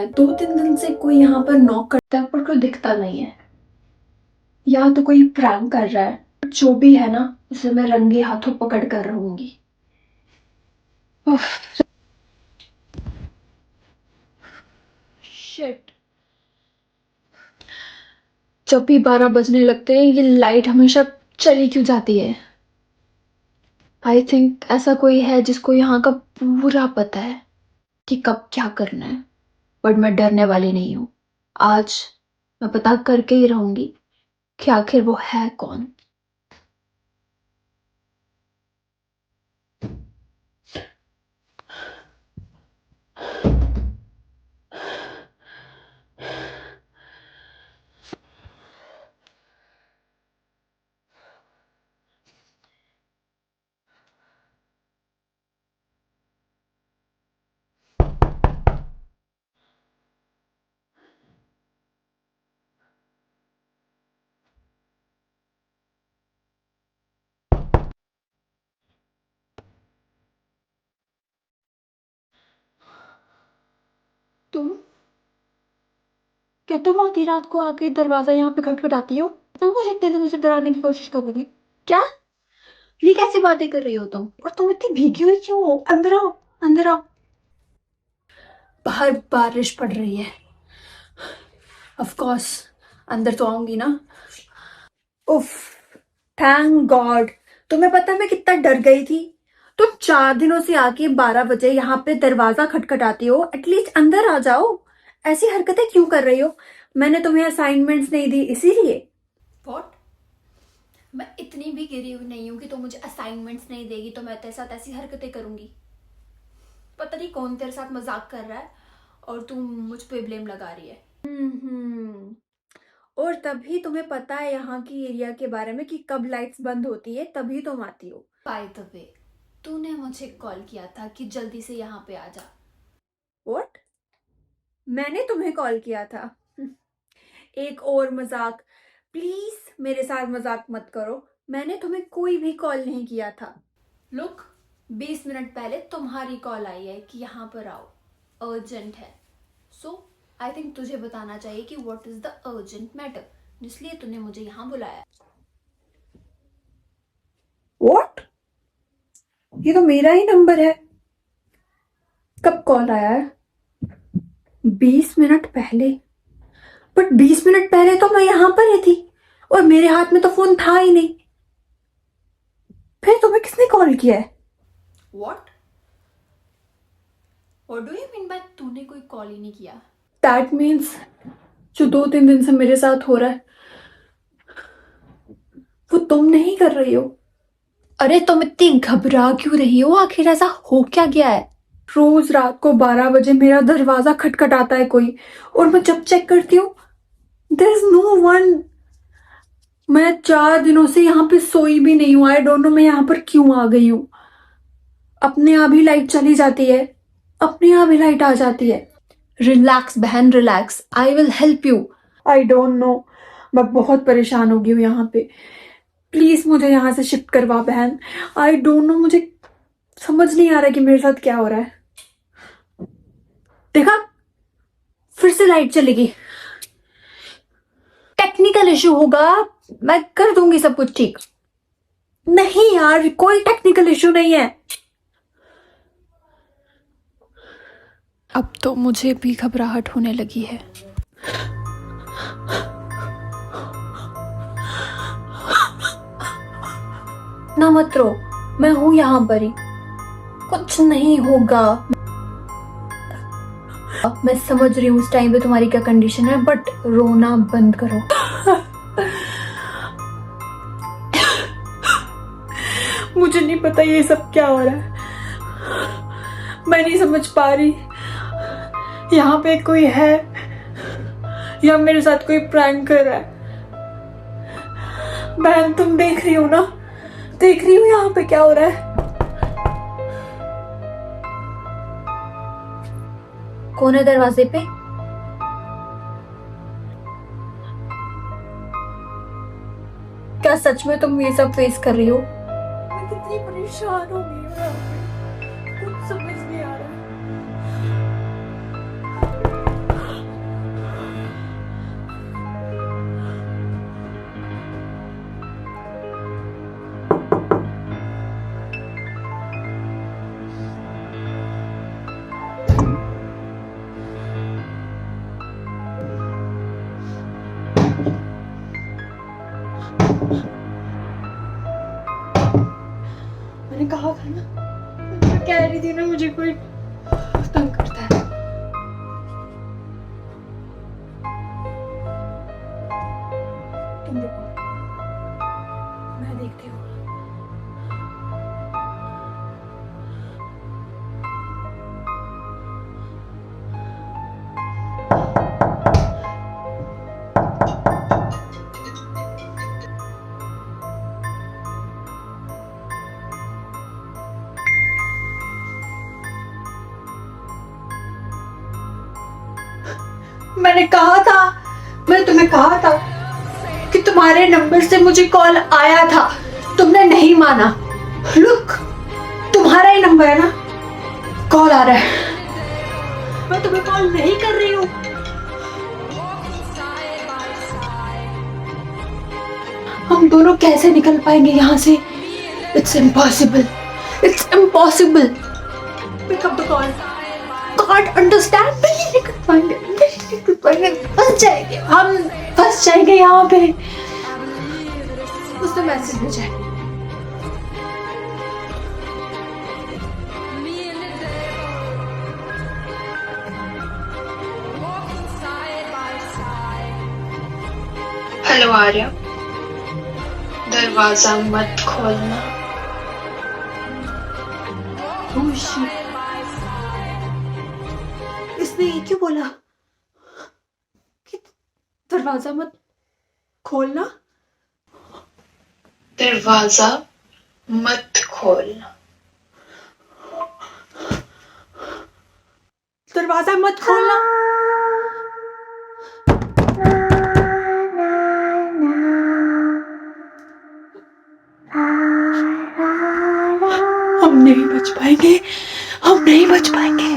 2-3 दिन से कोई यहाँ पर नॉक करता है पर कोई दिखता नहीं है। या तो कोई प्रैंक कर रहा है। जो भी है ना, उसे मैं रंगे हाथों पकड़ कर रहूंगी। शिट। जब भी 12 बजने लगते हैं ये लाइट हमेशा चली क्यों जाती है? आई थिंक ऐसा कोई है जिसको यहाँ का पूरा पता है कि कब क्या करना है। बट मैं डरने वाली नहीं हूँ। आज मैं पता करके ही रहूंगी कि आखिर वो है कौन। तुम क्या तुम आधी रात को आके दरवाजा यहाँ पे खटखटाती हो? तुम मुझे इतने दिनों से डराने की कोशिश कर रही थी क्या? ये कैसी बातें कर रही हो तुम? और तुम इतनी भीगी हुई क्यों हो? अंदर आओ, अंदर आओ। बाहर बारिश पड़ रही है। ऑफ कोर्स अंदर तो आऊंगी ना। उफ, थैंक गॉड। तुम्हें पता है मैं कितना डर गई थी। तुम 4 दिनों से आके 12 बजे यहाँ पे दरवाजा खटखटाती हो, एटलीस्ट अंदर आ जाओ। ऐसी हरकतें क्यों कर रही हो? मैंने तुम्हें असाइनमेंट्स नहीं दी इसीलिए। व्हाट? मैं इतनी भी गिरी हुई नहीं हूँ कि तुम मुझे असाइनमेंट्स नहीं देगी तो मैं तेरे साथ ऐसी हरकतें करूंगी। पता नहीं कौन तेरे साथ मजाक कर रहा है और तुम मुझ पे ब्लेम लगा रही है। और तभी तुम्हें पता है यहाँ की एरिया के बारे में कि कब लाइट्स बंद होती है, तभी तुम आती हो। बाय द वे, तूने मुझे कॉल किया था कि जल्दी से यहाँ पे आ जा। व्हाट? मैंने तुम्हें कॉल किया था? एक और मजाक। प्लीज मेरे साथ मजाक मत करो। मैंने तुम्हें कोई भी कॉल नहीं किया था। लुक, 20 मिनट पहले तुम्हारी कॉल आई है कि यहाँ पर आओ, अर्जेंट है। सो आई थिंक तुझे बताना चाहिए कि what is the urgent matter, जिसलिए तूने मुझे यहाँ बुलाया। व्हाट? ये तो मेरा ही नंबर है। कब कॉल आया है? 20 मिनट पहले? बट 20 मिनट पहले तो मैं यहाँ पर ही थी और मेरे हाथ में तो फोन था ही नहीं। फिर तुम्हें किसने कॉल किया है? What do you mean by तूने कोई कॉल ही नहीं किया? दैट मीन्स जो 2-3 दिन से मेरे साथ हो रहा है वो तुम नहीं कर रही हो। अरे तुम इतनी घबरा क्यों रही हो? आखिर ऐसा हो क्या गया है? रोज रात को 12 बजे मेरा दरवाजा खटखटाता है कोई, और मैं जब चेक करती हूँ देयर इज नो वन। मैं 4 दिनों से यहाँ पे सोई भी नहीं हूँ। आई डोंट नो मैं यहाँ पर क्यों आ गई हूँ। अपने आप ही लाइट चली जाती है, अपने आप ही लाइट आ जाती है। रिलैक्स बहन, relax, I will help you. I don't know, मैं बहुत परेशान हो गई हूँ यहाँ पे। प्लीज मुझे यहाँ से शिफ्ट करवा बहन। आई डोंट नो, मुझे समझ नहीं आ रहा कि मेरे साथ क्या हो रहा है। देखा, फिर से लाइट चलेगी। टेक्निकल इशू होगा, मैं कर दूंगी सब कुछ ठीक। नहीं यार, कोई टेक्निकल इशू नहीं है। अब तो मुझे भी घबराहट होने लगी है। ना मत रो, मैं हूं यहाँ पर ही, कुछ नहीं होगा। मैं समझ रही हूँ इस टाइम पे तुम्हारी क्या कंडीशन है, बट रोना बंद करो। मुझे नहीं पता ये सब क्या हो रहा है। मैं नहीं समझ पा रही यहाँ पे कोई है या मेरे साथ कोई प्रैंक कर रहा है। बहन तुम देख रही हो ना? देख रही हो यहाँ पे क्या हो रहा है? कौन है दरवाजे पे? क्या सच में तुम ये सब फेस कर रही हो? मैं कितनी परेशान हो गई हूँ यहाँ पे, कुछ समझ नहीं आ रहा। कहा था ना, मैं कह रही थी ना मुझे कोई तंग करता है। तुम रुको, मैं देखती हूँ। मैंने तुम्हें कहा था कि तुम्हारे नंबर से मुझे कॉल आया था, तुमने नहीं माना। लुक, तुम्हारा ही नंबर है ना, कॉल आ रहा है। मैं तुम्हें कॉल नहीं कर रही हूँ। हम दोनों कैसे निकल पाएंगे यहाँ से? It's impossible, it's impossible. Pick up the call. Can't understand. नहीं निकल पाएंगे, नहीं निकल पाएंगे, फंस जाएंगे, हम फंस जाएंगे यहाँ पे। उसने मैसेज भेजा है। हेलो आर्या, दरवाजा मत खोलना। Oh shit. इसने ये क्यों बोला कि दरवाजा मत खोलना? दरवाजा मत खोलना। दरवाजा मत खोलना। हम नहीं बच पाएंगे, हम नहीं बच पाएंगे।